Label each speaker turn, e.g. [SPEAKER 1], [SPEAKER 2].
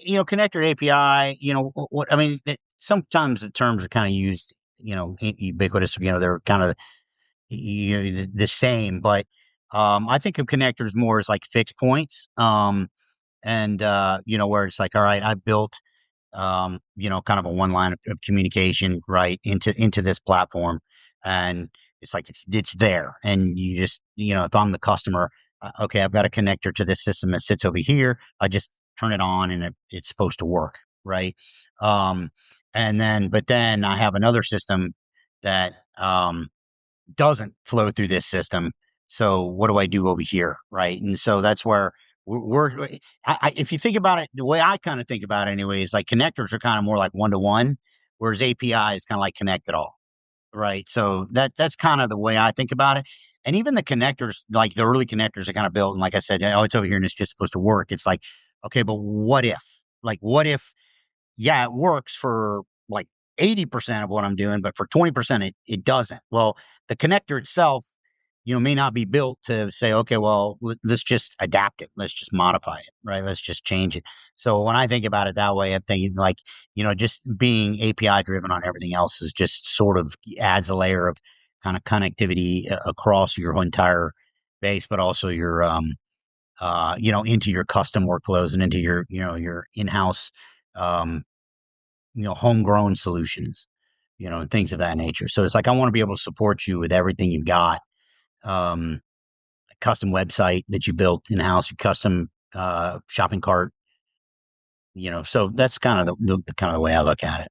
[SPEAKER 1] connector API, what I mean, sometimes the terms are kind of used, ubiquitous, they're kind of the same, but I think of connectors more as like fixed points. And where it's like, all right, I built kind of a one line of communication right into this platform, and it's like it's there, and you just if I'm the customer, okay, I've got a connector to this system that sits over here. I just turn it on, and it's supposed to work, right? Um, but then I have another system that doesn't flow through this system. So what do I do over here, right? And so that's where if you think about it, the way I kind of think about it anyway, is like connectors are kind of more like one to one, whereas API is kind of like connect it all, right? So that's kind of the way I think about it. And even the connectors, like the early connectors are kind of built, and like I said, oh, it's over here and it's just supposed to work. It's like, okay, but what if? Like, what if yeah, it works for like 80% of what I'm doing, but for 20%, it doesn't. Well, the connector itself, may not be built to say, okay, well, let's just adapt it. Let's just modify it, right? Let's just change it. So when I think about it that way, I'm thinking like, just being API driven on everything else is just sort of adds a layer of kind of connectivity across your entire base, but also your, into your custom workflows and into your in-house, um, homegrown solutions, and things of that nature. So it's like, I want to be able to support you with everything you've got. A custom website that you built in house, your custom, shopping cart, so that's kind of the kind of the way I look at it.